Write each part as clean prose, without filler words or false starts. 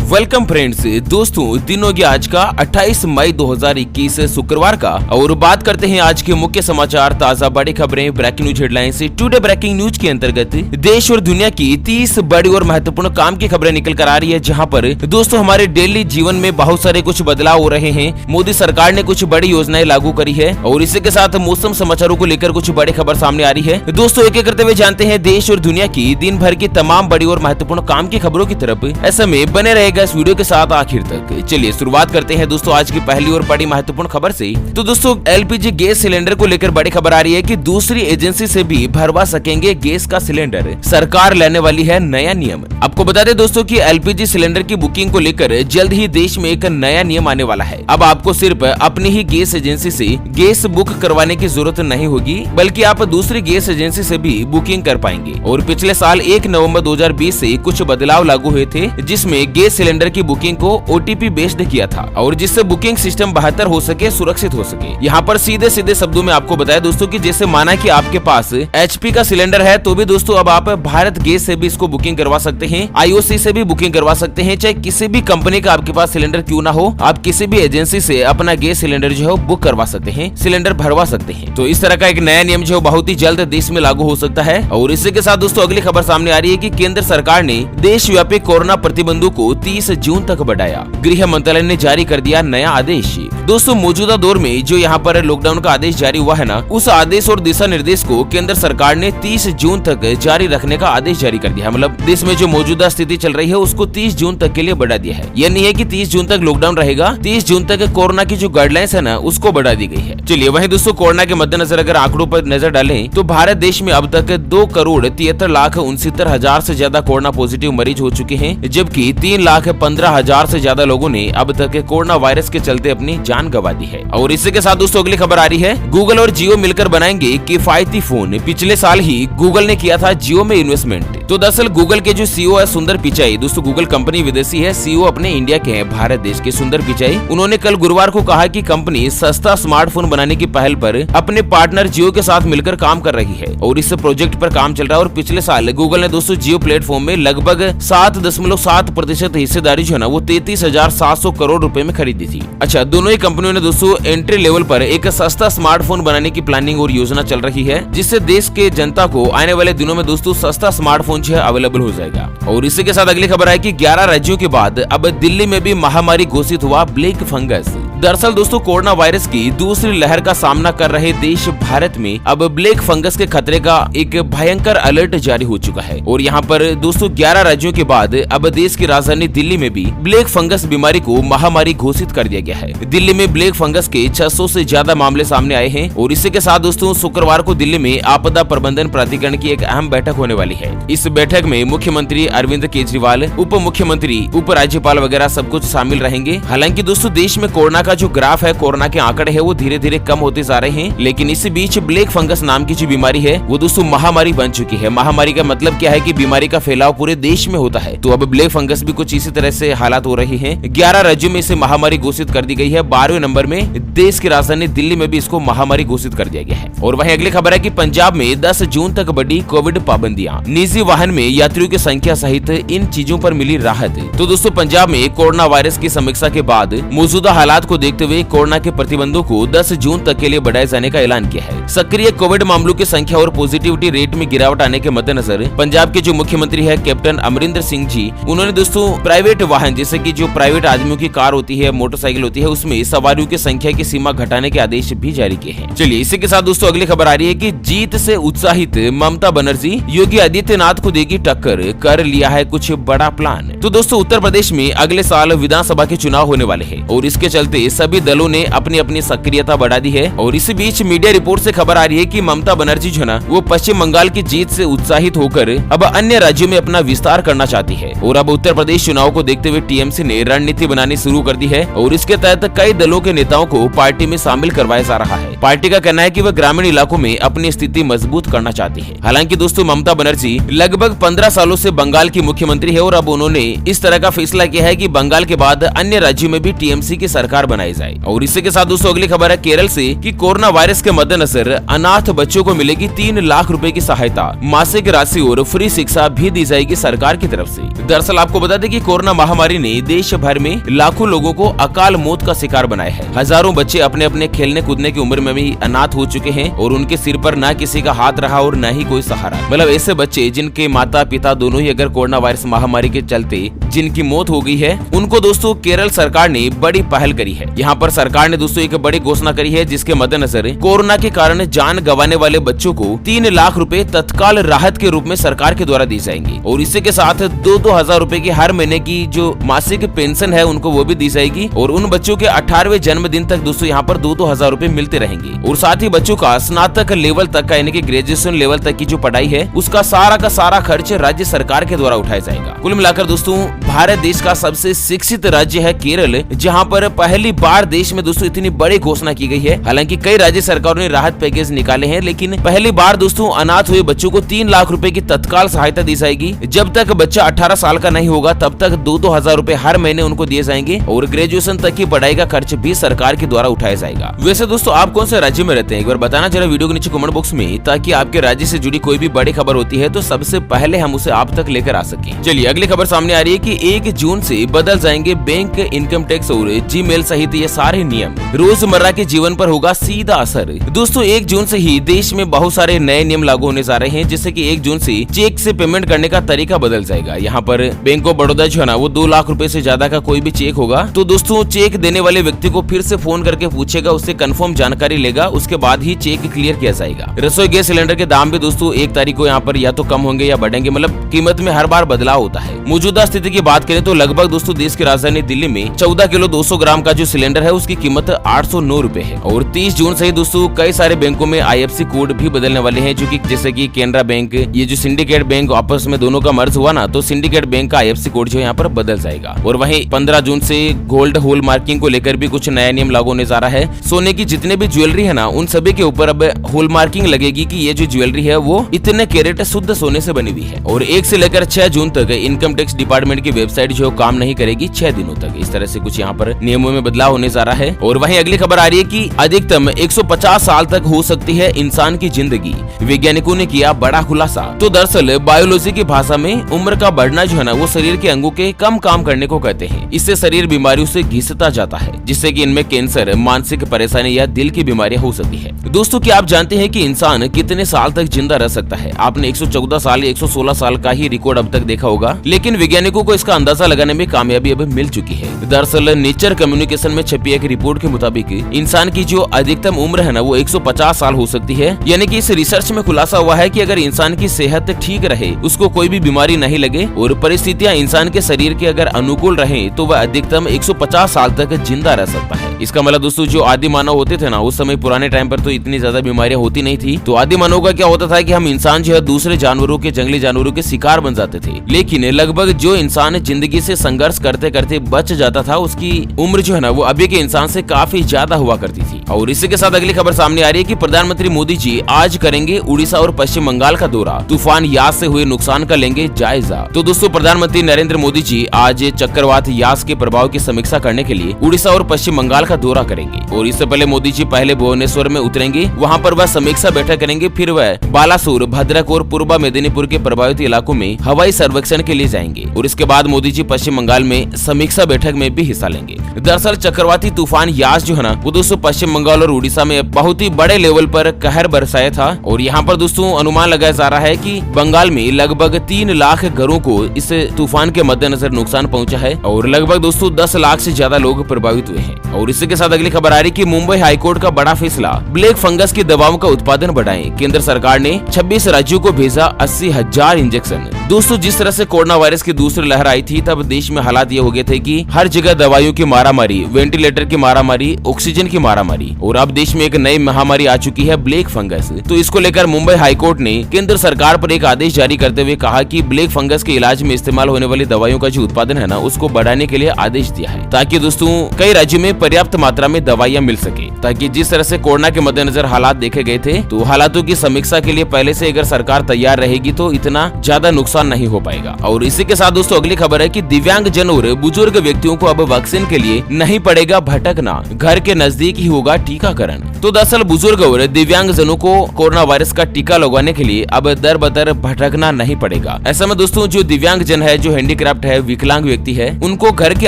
Welcome friends. दोस्तों दिन हो गया आज का 28 मई 2021 शुक्रवार का, और बात करते हैं आज के मुख्य समाचार, ताजा बड़ी खबरें, breaking news headlines. Today breaking news के अंतर्गत देश और दुनिया की 30 बड़ी और महत्वपूर्ण काम की खबरें निकल कर आ रही है, जहां पर दोस्तों हमारे डेली जीवन में बहुत सारे कुछ बदलाव हो रहे हैं। मोदी सरकार ने कुछ बड़ी योजनाएं लागू करी है और इसी के साथ मौसम समाचारों को लेकर कुछ बड़ी खबर सामने आ रही है। दोस्तों एक एक करते हुए जानते हैं देश और दुनिया की दिन भर की तमाम बड़ी और महत्वपूर्ण काम की खबरों की तरफ। ऐसे में बने रहेगा इस वीडियो के साथ आखिर तक। चलिए शुरुआत करते हैं दोस्तों आज की पहली और बड़ी महत्वपूर्ण खबर से। तो दोस्तों एलपीजी गैस सिलेंडर को लेकर बड़ी खबर आ रही है कि दूसरी एजेंसी से भी भरवा सकेंगे गैस का सिलेंडर। सरकार लाने वाली है नया नियम। आपको बता दें दोस्तों कि एलपीजी सिलेंडर की बुकिंग को लेकर जल्द ही देश में एक नया नियम आने वाला है। अब आपको सिर्फ अपनी ही गैस एजेंसी से गैस बुक करवाने की जरूरत नहीं होगी, बल्कि आप दूसरी गैस एजेंसी से भी बुकिंग कर पाएंगे। और पिछले साल 1 नवंबर 2020 से कुछ बदलाव लागू हुए थे, जिसमें गैस सिलेंडर की बुकिंग को ओटीपी बेस्ड किया था और जिससे बुकिंग सिस्टम बेहतर हो सके, सुरक्षित हो सके। यहाँ पर सीधे सीधे शब्दों में आपको बताया दोस्तों कि जैसे माना कि आपके पास एचपी का सिलेंडर है, तो भी दोस्तों अब आप भारत गैस से भी इसको बुकिंग करवा सकते हैं, आईओसी से भी बुकिंग करवा सकते हैं। चाहे किसी भी कंपनी का आपके पास सिलेंडर क्यों ना हो, आप किसी भी एजेंसी से अपना गैस सिलेंडर जो है बुक करवा सकते हैं, सिलेंडर भरवा सकते हैं। तो इस तरह का एक नया नियम जो बहुत ही जल्द देश में लागू हो सकता है। और इसी के साथ दोस्तों अगली खबर सामने आ रही है कि केंद्र सरकार ने देशव्यापी कोरोना प्रतिबंधों को 30 जून तक बढ़ाया। गृह मंत्रालय ने जारी कर दिया नया आदेश। दोस्तों मौजूदा दौर में जो यहाँ पर लॉकडाउन का आदेश जारी हुआ है ना, उस आदेश और दिशा निर्देश को केंद्र सरकार ने 30 जून तक जारी रखने का आदेश जारी कर दिया है। मतलब देश में जो मौजूदा स्थिति चल रही है उसको 30 जून तक के लिए बढ़ा दिया है। यह नहीं है कि 30 जून तक लॉकडाउन रहेगा, 30 जून तक कोरोना की जो गाइडलाइंस है ना उसको बढ़ा दी गई है। चलिए वहीं दोस्तों कोरोना के मद्देनजर अगर आंकड़ों पर नजर डालें तो भारत देश में अब तक 2,73,69,000 से ज्यादा कोरोना पॉजिटिव मरीज हो चुके हैं, जबकि 3,15,000 से ज्यादा लोगों ने अब तक कोरोना वायरस के चलते अपनी जान गंवा दी है। और इसी के साथ दोस्तों अगली खबर आ रही है, गूगल और जियो मिलकर बनाएंगे किफायती फोन। पिछले साल ही गूगल ने किया था जियो में इन्वेस्टमेंट। तो दरअसल गूगल के जो सीईओ है सुंदर पिचाई, दोस्तों गूगल कंपनी विदेशी है, सीईओ अपने इंडिया के हैं, भारत देश के सुंदर पिचाई। उन्होंने कल गुरुवार को कहा कि कंपनी सस्ता स्मार्टफोन बनाने की पहल पर अपने पार्टनर जियो के साथ मिलकर काम कर रही है और इस प्रोजेक्ट पर काम चल रहा है। और पिछले साल गूगल ने दोस्तों जियो प्लेटफॉर्म में लगभग 7.7% हिस्सेदारी जो है ना वो 33,700 करोड़ रुपए में खरीदी थी। अच्छा, दोनों ही कंपनियों ने दोस्तों एंट्री लेवल पर एक सस्ता स्मार्टफोन बनाने की प्लानिंग और योजना चल रही है, जिससे देश के जनता को आने वाले दिनों में दोस्तों सस्ता स्मार्टफोन जो है अवेलेबल हो जाएगा। और इसी के साथ अगली खबर है कि 11 राज्यों के बाद अब दिल्ली में भी महामारी घोषित हुआ ब्लैक फंगस। दरअसल दोस्तों कोरोना वायरस की दूसरी लहर का सामना कर रहे देश भारत में अब ब्लैक फंगस के खतरे का एक भयंकर अलर्ट जारी हो चुका है। और यहाँ पर दोस्तों 11 राज्यों के बाद अब देश की राजधानी दिल्ली में भी ब्लैक फंगस बीमारी को महामारी घोषित कर दिया गया है। दिल्ली में ब्लैक फंगस के 600 से ज्यादा मामले सामने आए हैं। और इसी के साथ दोस्तों शुक्रवार को दिल्ली में आपदा प्रबंधन प्राधिकरण की एक अहम बैठक होने वाली है। इस बैठक में मुख्यमंत्री अरविंद केजरीवाल, उप मुख्यमंत्री, उप राज्यपाल वगैरह सब कुछ शामिल रहेंगे। हालांकि दोस्तों देश में कोरोना का जो ग्राफ है, कोरोना के आंकड़े है वो धीरे धीरे कम होते जा रहे हैं, लेकिन इसी बीच ब्लैक फंगस नाम की जो बीमारी है वो दोस्तों महामारी बन चुकी है। महामारी का मतलब क्या है कि बीमारी का फैलाव पूरे देश में होता है। तो अब ब्लैक फंगस भी कुछ इसी तरह से हालात हो रही है। 11 राज्यों में इसे महामारी घोषित कर दी गई है। 12वें नंबर में देश की राजधानी दिल्ली में भी इसको महामारी घोषित कर दिया गया है। और वहीं अगली खबर है कि पंजाब में 10 जून तक बढ़ी कोविड पाबंदियां। निजी वाहन में यात्रियों की संख्या सहित इन चीजों पर मिली राहत। तो दोस्तों पंजाब में कोरोना वायरस की समीक्षा के बाद मौजूदा हालात को देखते हुए कोरोना के प्रतिबंधों को 10 जून तक के लिए बढ़ाए जाने का ऐलान किया है। सक्रिय कोविड मामलों की संख्या और पॉजिटिविटी रेट में गिरावट आने के मद्देनजर पंजाब के जो मुख्यमंत्री है कैप्टन अमरिंदर सिंह जी, उन्होंने दोस्तों प्राइवेट वाहन जैसे कि जो प्राइवेट आदमियों की कार होती है, मोटरसाइकिल होती है, उसमें सवारियों की संख्या की सीमा घटाने के आदेश भी जारी किए हैं। चलिए इसी के साथ दोस्तों अगली खबर आ रही है कि जीत से उत्साहित ममता बनर्जी योगी आदित्यनाथ को देगी टक्कर, कर लिया है कुछ बड़ा प्लान। तो दोस्तों उत्तर प्रदेश में अगले साल विधानसभा के चुनाव होने वाले हैं और इसके चलते सभी दलों ने अपनी अपनी सक्रियता बढ़ा दी है। और इसी बीच मीडिया रिपोर्ट से खबर आ रही है कि ममता बनर्जी जो है वो पश्चिम बंगाल की जीत से उत्साहित होकर अब अन्य राज्यों में अपना विस्तार करना चाहती है। और अब उत्तर प्रदेश चुनाव को देखते हुए टीएमसी ने रणनीति बनानी शुरू कर दी है और इसके तहत कई दलों के नेताओं को पार्टी में शामिल करवाया जा रहा है। पार्टी का कहना है कि वह ग्रामीण इलाकों में अपनी स्थिति मजबूत करना चाहती है। हालांकि दोस्तों ममता बनर्जी लगभग 15 सालों से बंगाल की मुख्यमंत्री है और अब उन्होंने इस तरह का फैसला किया है कि बंगाल के बाद अन्य राज्यों में भी टीएमसी की सरकार बनाई जाए। और इसी के साथ दोस्तों अगली खबर है केरल से कि कोरोना वायरस के मद्देनजर अनाथ बच्चों को मिलेगी 3 लाख रुपए की सहायता, मासिक राशि और फ्री शिक्षा भी दी जाएगी सरकार की तरफ से। दरअसल आपको बता दें कि कोरोना महामारी ने देश भर में लाखों लोगों को अकाल मौत का शिकार बनाया है। हजारों बच्चे अपने अपने खेलने कूदने की उम्र में भी अनाथ हो चुके हैं और उनके सिर पर न किसी का हाथ रहा और न ही कोई सहारा। मतलब ऐसे बच्चे जिनके माता पिता दोनों ही अगर कोरोना वायरस महामारी के चलते जिनकी मौत हो गई है, उनको दोस्तों केरल सरकार ने बड़ी पहल करी है। यहाँ पर सरकार ने दोस्तों एक बड़ी घोषणा करी है जिसके मद्देनजर कोरोना के कारण जान गंवाने वाले बच्चों को 3 लाख रुपए तत्काल राहत के रूप में सरकार के द्वारा दी जाएंगी। और इसी के साथ 2-2 हजार रुपए की हर महीने की जो मासिक पेंशन है उनको वो भी दी जाएगी। और उन बच्चों के 18वें जन्मदिन तक दोस्तों यहाँ पर 2-2 हजार रुपए मिलते रहेंगे। और साथ ही बच्चों का स्नातक लेवल तक का यानी कि ग्रेजुएशन लेवल तक की जो पढ़ाई है उसका सारा का सारा खर्च राज्य सरकार के द्वारा उठाया जाएगा। कुल मिलाकर दोस्तों भारत देश का सबसे शिक्षित राज्य है केरल, जहाँ पर पहली बार देश में दोस्तों इतनी बड़ी घोषणा की गई है। हालांकि कई राज्य सरकारों ने राहत पैकेज निकाले हैं, लेकिन पहली बार दोस्तों अनाथ हुए बच्चों को 3 लाख रुपए की तत्काल सहायता दी जाएगी। जब तक बच्चा 18 साल का नहीं होगा तब तक 2-2 हजार रुपए हर महीने उनको दिए जाएंगे और ग्रेजुएशन तक की पढ़ाई का खर्च भी सरकार के द्वारा उठाया जाएगा। वैसे दोस्तों आप कौन से राज्य में रहते हैं एक बार बताना जरा वीडियो के नीचे कमेंट बॉक्स में, ताकि आपके राज्य से जुड़ी कोई भी बड़ी खबर होती है तो सबसे पहले हम उसे आप तक लेकर आ सके। चलिए अगली खबर सामने आ रही है कि 1 जून से बदल जाएंगे बैंक, इनकम टैक्स और जीमेल सहित ये सारे नियम। रोजमर्रा के जीवन पर होगा सीधा असर। दोस्तों 1 जून से ही देश में बहुत सारे नए नियम लागू होने जा रहे हैं, जिससे कि 1 जून से चेक से पेमेंट करने का तरीका बदल जाएगा। यहाँ पर बैंक ऑफ बड़ौदा जो है ना वो 2 लाख रुपए से ज्यादा का कोई भी चेक होगा तो दोस्तों चेक देने वाले व्यक्ति को फिर से फोन करके पूछेगा, उससे कंफर्म जानकारी लेगा, उसके बाद ही चेक क्लियर किया जाएगा। रसोई गैस सिलेंडर के दाम भी दोस्तों 1 तारीख को यहाँ पर या तो कम होंगे या बढ़ेंगे, मतलब कीमत में हर बार बदलाव होता है। मौजूदा स्थिति की बात करें तो लगभग दोस्तों देश की राजधानी दिल्ली में 14 किलो 200 ग्राम का जो सिलेंडर है उसकी कीमत 809 रुपए है। और 30 जून से ही दोस्तों कई सारे बैंकों में IFSC कोड भी बदलने वाले हैं, जो कि जैसे कि केनरा बैंक, ये जो सिंडिकेट बैंक आपस में दोनों का मर्ज हुआ ना, तो सिंडिकेट बैंक का IFSC कोड जो यहाँ पर बदल जाएगा। और वहीं 15 जून से गोल्ड होल मार्किंग को लेकर भी कुछ नया नियम लागू होने जा रहा है। सोने की जितने भी ज्वेलरी है ना उन सभी के ऊपर अब होल मार्किंग लगेगी कि ये जो ज्वेलरी है वो इतने कैरेट शुद्ध सोने से बनी हुई है। और 1 से लेकर 6 जून तक इनकम टैक्स डिपार्टमेंट की वेबसाइट जो काम नहीं करेगी 6 दिनों तक। इस तरह से कुछ यहाँ पर नियमों में बदलाव होने जा रहा है। और वहीं अगली खबर आ रही है कि अधिकतम 150 साल तक हो सकती है इंसान की जिंदगी, वैज्ञानिकों ने किया बड़ा खुलासा। तो दरअसल बायोलॉजी की भाषा में उम्र का बढ़ना जो है ना वो शरीर के अंगों के कम काम करने को कहते हैं। इससे शरीर बीमारियों से घिसता जाता है, जिससे कि इनमें कैंसर, मानसिक परेशानी या दिल की बीमारियां हो सकती है। दोस्तों क्या आप जानते हैं कि इंसान कितने साल तक जिंदा रह सकता है? आपने 114 साल या 116 साल का ही रिकॉर्ड अब तक देखा होगा, लेकिन वैज्ञानिकों को इसका अंदाजा लगाने में कामयाबी अब मिल चुकी है। दरअसल नेचर कम्युनिकेशन में छपी एक रिपोर्ट के मुताबिक इंसान की जो अधिकतम उम्र है ना वो 150 साल हो सकती है। यानी कि इस रिसर्च में खुलासा हुआ है कि अगर इंसान की सेहत ठीक रहे, उसको कोई भी बीमारी नहीं लगे और परिस्थितियां इंसान के शरीर के अगर अनुकूल रहे, तो वह अधिकतम 150 साल तक जिंदा रह सकता है। इसका मतलब दोस्तों जो आदि मानव होते थे ना उस समय पुराने टाइम पर तो इतनी ज्यादा बीमारियां होती नहीं थी। तो आदि मानव का क्या होता था कि हम इंसान जो है दूसरे जानवरों के, जंगली जानवरों के शिकार बन जाते थे। लेकिन लगभग जो इंसान जिंदगी से संघर्ष करते करते बच जाता था उसकी उम्र जो है ना वो अभी के इंसान से काफी ज्यादा हुआ करती थी। और इसी के साथ अगली खबर सामने आ रही है कि प्रधानमंत्री मोदी जी आज करेंगे उड़ीसा और पश्चिम बंगाल का दौरा, तूफान यास से हुए नुकसान का लेंगे जायजा। तो दोस्तों प्रधानमंत्री नरेंद्र मोदी जी आज चक्रवात यास के प्रभाव की समीक्षा करने के लिए उड़ीसा और पश्चिम बंगाल का दौरा करेंगे। और इससे पहले मोदी जी पहले भुवनेश्वर में उतरेंगे, वहाँ पर वह समीक्षा बैठक करेंगे। फिर वह बालासोर, भद्रक और पूर्वा मेदिनीपुर के प्रभावित इलाकों में हवाई सर्वेक्षण के लिए जाएंगे। और इसके बाद मोदी जी पश्चिम बंगाल में समीक्षा बैठक में भी हिस्सा लेंगे। दरअसल चक्रवाती तूफान यास जो है ना वो दोस्तों पश्चिम बंगाल और उड़ीसा में बहुत ही बड़े लेवल पर कहर बरसाया था। और यहाँ पर दोस्तों अनुमान लगाया जा रहा है कि बंगाल में लगभग 3 लाख घरों को इस तूफान के मद्देनजर नुकसान पहुंचा है और लगभग दोस्तों 10 लाख से ज्यादा लोग प्रभावित हुए हैं। और इसी के साथ अगली खबर आ रही कि मुंबई हाईकोर्ट का बड़ा फैसला, ब्लैक फंगस की दवाओं का उत्पादन बढ़ाएं। केंद्र सरकार ने 26 राज्यों को भेजा 80,000 इंजेक्शन। दोस्तों जिस तरह से कोरोना वायरस की दूसरी लहर आई थी तब देश में हालात ये हो गए थे कि हर जगह दवाइयों की मारामारी, वेंटिलेटर की मारामारी, ऑक्सीजन की मारामारी। और अब देश में एक नई महामारी आ चुकी है, ब्लैक फंगस। तो इसको लेकर मुंबई हाईकोर्ट ने केंद्र सरकार पर एक आदेश जारी करते हुए कहा कि ब्लैक फंगस के इलाज में इस्तेमाल होने वाली दवाइयों का जो उत्पादन है ना उसको बढ़ाने के लिए आदेश दिया है, ताकि दोस्तों कई राज्यों में पर्याप्त मात्रा में दवाइयां मिल सके। ताकि जिस तरह से कोरोना के मद्देनजर हालात देखे गए थे, तो हालातों की समीक्षा के लिए पहले से अगर सरकार तैयार रहेगी तो इतना ज्यादा नुकसान नुकसान नहीं हो पाएगा। और इसी के साथ दोस्तों अगली खबर है कि दिव्यांग जन और बुजुर्ग व्यक्तियों को अब वैक्सीन के लिए नहीं पड़ेगा भटकना, घर के नजदीक ही होगा टीकाकरण। तो दरअसल बुजुर्ग और दिव्यांग जनों को कोरोना वायरस का टीका लगवाने के लिए अब दर बदर भटकना नहीं पड़ेगा। ऐसा में दोस्तों जो दिव्यांग जन है, जो हैंडीक्राफ्ट है, विकलांग व्यक्ति है, उनको घर के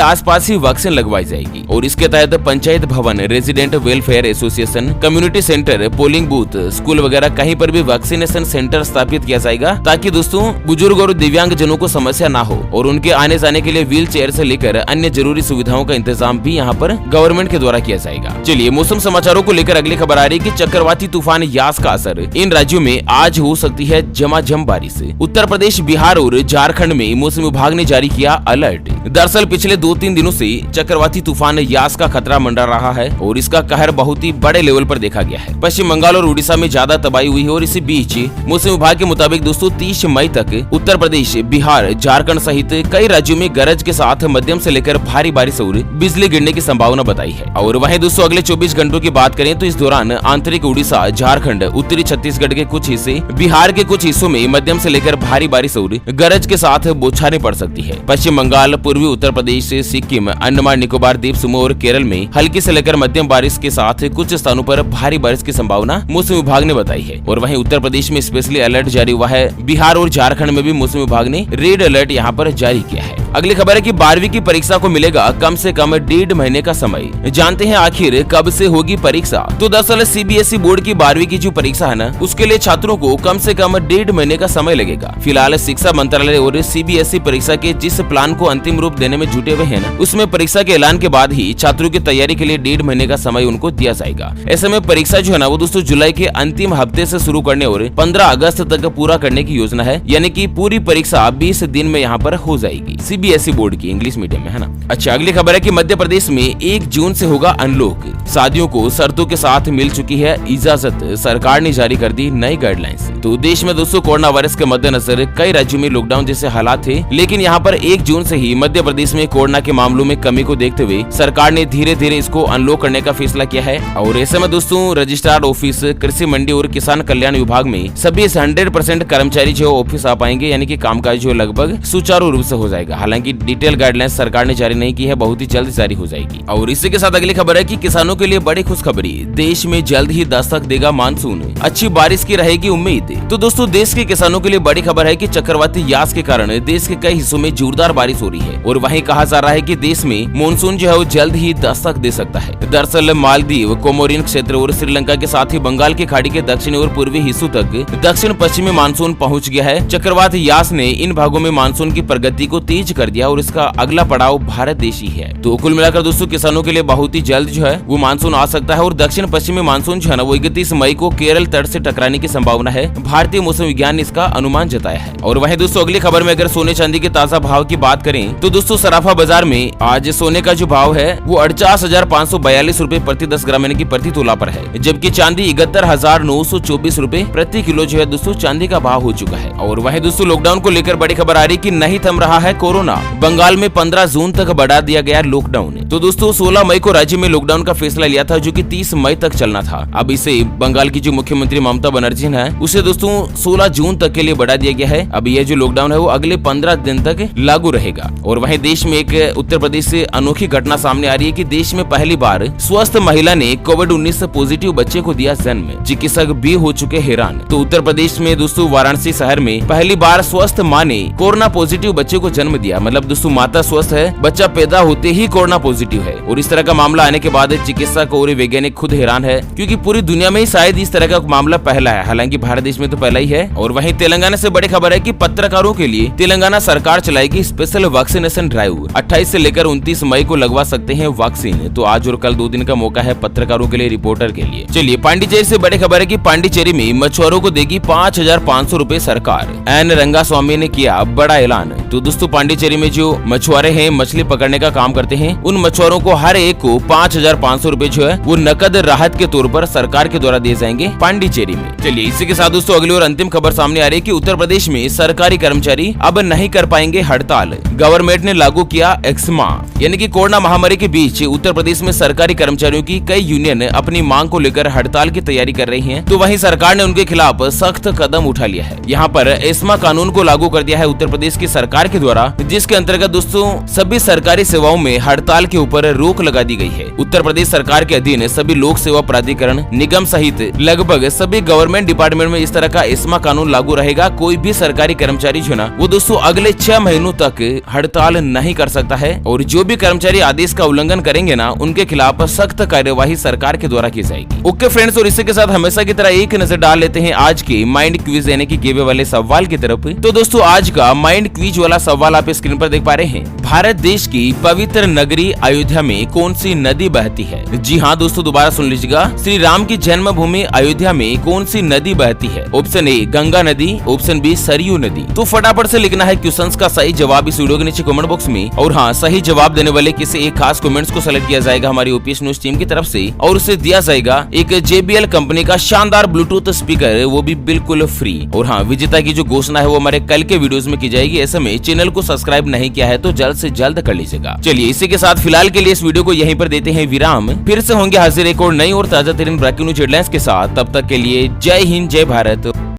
आसपास ही वैक्सीन लगवाई जाएगी। और इसके तहत पंचायत भवन, resident welfare association, community centre, polling booth, school वगैरह कहीं पर भी वैक्सीनेशन सेंटर स्थापित किया जाएगा, ताकि दोस्तों बुजुर्ग और दिव्यांग जनों को समस्या ना हो और उनके आने जाने के लिए व्हील चेयर से लेकर अन्य जरूरी सुविधाओं का इंतजाम भी यहाँ पर गवर्नमेंट के द्वारा किया जाएगा। चलिए मौसम समाचारों को लेकर अगली खबर आ रही है कि चक्रवाती तूफान यास का असर इन राज्यों में आज हो सकती है झमाझम बारिश। उत्तर प्रदेश, बिहार और झारखंड में मौसम विभाग ने जारी किया अलर्ट। दरअसल पिछले 2-3 दिनों से चक्रवाती तूफान यास का खतरा मंडरा रहा है और इसका कहर बहुत ही बड़े लेवल पर देखा गया है। पश्चिम बंगाल और उड़ीसा में ज्यादा तबाही हुई है और इसी बीच मौसम विभाग के मुताबिक दोस्तों 30 मई तक उत्तर प्रदेश, बिहार, झारखंड सहित कई राज्यों में गरज के साथ मध्यम से लेकर भारी बारिश और बिजली गिरने की संभावना बताई है। और वहीं दोस्तों अगले 24 घंटों की बात करें तो इस दौरान आंतरिक उड़ीसा, झारखंड, उत्तरी छत्तीसगढ़ के कुछ हिस्से, बिहार के कुछ हिस्सों में मध्यम से लेकर भारी बारिश और गरज के साथ बौछारें पड़ सकती है। पश्चिम बंगाल, पूर्वी उत्तर प्रदेश, सिक्किम, अंडमान निकोबार द्वीप समूह और केरल में हल्की से लेकर मध्यम बारिश के साथ कुछ स्थानों पर भारी बारिश की संभावना मौसम विभाग ने बताई है। और वहीं उत्तर प्रदेश में स्पेशली अलर्ट जारी हुआ है। बिहार और झारखंड में भी मौसम विभाग ने रेड अलर्ट यहाँ पर जारी किया है। अगली खबर है कि 12वीं की परीक्षा को मिलेगा कम से कम 1.5 महीने का समय। जानते हैं आखिर कब से होगी परीक्षा? तो दरअसल सीबीएसई बोर्ड की 12वीं की जो परीक्षा है ना, उसके लिए छात्रों को कम से कम 1.5 महीने का समय लगेगा। फिलहाल शिक्षा मंत्रालय और सीबीएसई परीक्षा के जिस प्लान को अंतिम रूप देने में जुटे हुए हैं ना, उसमें परीक्षा के ऐलान के बाद ही छात्रों की तैयारी के लिए 1.5 महीने का समय उनको दिया जाएगा। ऐसे में परीक्षा जो है ना वो दोस्तों जुलाई के अंतिम हफ्ते से शुरू करने और 15 अगस्त तक पूरा करने की योजना है, यानी कि पूरी परीक्षा 20 दिन में यहाँ पर हो जाएगी। सीबीएसई बोर्ड की इंग्लिश मीडियम में है ना। अच्छा अगली खबर है कि मध्य प्रदेश में 1 जून से होगा अनलॉक। शादियों को शर्तों के साथ मिल चुकी है इजाजत, सरकार ने जारी कर दी नई गाइडलाइंस। तो देश में दोस्तों कोरोना वायरस के मद्देनजर कई राज्यों में लॉकडाउन जैसे हालात थे, लेकिन यहाँ पर 1 जून से ही मध्य प्रदेश में कोरोना के मामलों में कमी को देखते हुए सरकार ने धीरे धीरे इसको अनलॉक करने का फैसला किया है। और ऐसे में दोस्तों रजिस्ट्रार ऑफिस, कृषि मंडी और किसान कल्याण विभाग में सभी 100% कर्मचारी जो ऑफिस आ पाएंगे, यानी कि कामकाज जो लगभग सुचारू रूप से हो जाएगा। हालांकि डिटेल गाइडलाइंस सरकार ने जारी नहीं की है, बहुत ही जल्द जारी हो जाएगी। और इसी के साथ अगली खबर है कि किसानों के लिए बड़ी खुशखबरी, देश में जल्द ही दस्तक देगा मानसून, अच्छी बारिश की रहेगी उम्मीद। तो दोस्तों देश के किसानों के लिए बड़ी खबर है कि चक्रवाती यास के कारण देश के कई हिस्सों में जोरदार बारिश हो रही है और वहीं कहा जा रहा है कि देश में मानसून जो है वो जल्द ही दस्तक दे सकता है। दरअसल मालदीव, कोमोरिन क्षेत्र और श्रीलंका के साथ ही बंगाल की खाड़ी के दक्षिणी और पूर्वी हिस्सों तक दक्षिण पश्चिमी मानसून पहुंच गया है। चक्रवात यास ने इन भागों में मानसून की प्रगति को तेज कर दिया और इसका अगला पड़ाव भारत देश ही है। तो कुल मिलाकर दोस्तों किसानों के लिए बहुत ही जल्द जो है वो मानसून आ सकता है और दक्षिण पश्चिमी मानसून जो है ना वो 31 मई को केरल तट से टकराने की संभावना है। भारतीय मौसम विज्ञान ने इसका अनुमान जताया है। और वहीं दोस्तों अगली खबर में अगर सोने चांदी के ताजा भाव की बात करें तो दोस्तों सराफा बाजार में आज सोने का जो भाव है वो 48,542 रूपए प्रति 10 ग्राम यानी कि प्रति तोला पर है, जबकि चांदी 71,924 रूपए प्रति किलो जो है दोस्तों चांदी का भाव हो चुका है। और वहीं दोस्तों लॉकडाउन को लेकर बड़ी खबर आ रही कि नहीं थम रहा है कोरोना, बंगाल में 15 जून तक बढ़ा दिया गया लॉकडाउन। तो दोस्तों 16 मई को राज्य में लॉकडाउन का फैसला लिया था जो कि 30 मई तक चलना था। अब इसे बंगाल की जो मुख्यमंत्री ममता बनर्जी है उसे दोस्तों 16 जून तक के लिए बढ़ा दिया गया है। अब यह जो लॉकडाउन है वो अगले 15 दिन तक लागू रहेगा। और वहीं देश में एक उत्तर प्रदेश से अनोखी घटना सामने आ रही है कि देश में पहली बार स्वस्थ महिला ने कोविड-19 पॉजिटिव बच्चे को दिया जन्म, चिकित्सक भी हो चुके हैरान। तो उत्तर प्रदेश में दोस्तों वाराणसी शहर में पहली बार स्वस्थ मां ने कोरोना पॉजिटिव बच्चे को जन्म दिया। मतलब दोस्तों माता स्वस्थ है, बच्चा पैदा होते ही कोरोना पॉजिटिव है। और इस तरह का मामला आने के बाद चिकित्सक और वैज्ञानिक खुद हैरान है, क्योंकि पूरी दुनिया में ही शायद इस तरह का मामला पहला है। हालांकि भारत देश में तो पहला ही है। और वहीं तेलंगाना से बड़ी खबर है कि पत्रकारों के लिए तेलंगाना सरकार चलाएगी स्पेशल वैक्सीनेशन ड्राइव। 28 से लेकर 29 मई को लगवा सकते हैं वैक्सीन। तो आज और कल 2 दिन का मौका है पत्रकारों के लिए, रिपोर्टर के लिए। चलिए पांडिचेरी से बड़ी खबर है कि पांडिचेरी में मछुआरों को देगी 5,500 रूपए सरकार। एन रंगास्वामी ने किया बड़ा ऐलान। तो दोस्तों पांडिचेरी पांडिचेरी में जो मछुआरे हैं, मछली पकड़ने का काम करते हैं, उन मछुआरों को हर एक को 5,500 रूपए जो है वो नकद राहत के तौर पर सरकार के द्वारा दिए जाएंगे पांडिचेरी में। चलिए इसी के साथ दोस्तों अगली और अंतिम खबर सामने आ रही है कि उत्तर प्रदेश में सरकारी कर्मचारी अब नहीं कर पाएंगे हड़ताल। गवर्नमेंट ने लागू किया एक्समा, यानी कि कोरोना महामारी के बीच उत्तर प्रदेश में सरकारी कर्मचारियों की कई यूनियन अपनी मांग को लेकर हड़ताल की तैयारी कर रही हैं। तो वहीं सरकार ने उनके खिलाफ सख्त कदम उठा लिया है। यहाँ पर एस्मा कानून को लागू कर दिया है उत्तर प्रदेश की सरकार के द्वारा, जिसके अंतर्गत दोस्तों सभी सरकारी सेवाओं में हड़ताल के ऊपर रोक लगा दी गई है। उत्तर प्रदेश सरकार के अधीन सभी लोक सेवा प्राधिकरण, निगम सहित लगभग सभी गवर्नमेंट डिपार्टमेंट में इस तरह का एस्मा कानून लागू रहेगा। कोई भी सरकारी कर्मचारी जो ना वो दोस्तों अगले 6 महीनों तक हड़ताल नहीं कर सकता है, और जो भी कर्मचारी आदेश का उल्लंघन करेंगे ना उनके खिलाफ सख्त कार्यवाही सरकार के द्वारा की जाएगी। ओके फ्रेंड्स, और इसी के साथ हमेशा की तरह एक नजर डाल लेते हैं आज के माइंड क्विज यानी कि गिवे वाले सवाल की तरफ। तो दोस्तों आज का माइंड क्विज वाला सवाल आप स्क्रीन पर देख पा रहे हैं। भारत देश की पवित्र नगरी अयोध्या में कौन सी नदी बहती है? जी हाँ दोस्तों, दोबारा सुन लीजिएगा। श्री राम की जन्मभूमि अयोध्या में कौन सी नदी बहती है? ऑप्शन ए गंगा नदी, ऑप्शन बी सरयू नदी। तो फटाफट से लिखना है क्वेश्चंस का सही जवाब इस वीडियो के नीचे कमेंट बॉक्स में, और हाँ सही जवाब देने वाले किसी एक खास कमेंट्स को सेलेक्ट किया जाएगा हमारी ओपीएस न्यूज टीम की तरफ से, और उसे दिया जाएगा एक JBL कंपनी का शानदार ब्लूटूथ स्पीकर, वो भी बिल्कुल फ्री। और हाँ, विजेता की जो घोषणा है वो हमारे कल के वीडियोस में की जाएगी। ऐसे में चैनल को सब्सक्राइब नहीं किया है तो जल्द से जल्द कर लीजिएगा। चलिए इसी के साथ फिलहाल के लिए इस वीडियो को यहीं पर देते हैं विराम। फिर से होंगे हाजिर एक और नई और ताजा तरीन ब्रेकिंग न्यूज हेडलाइंस के साथ। तब तक के लिए जय हिंद, जय भारत।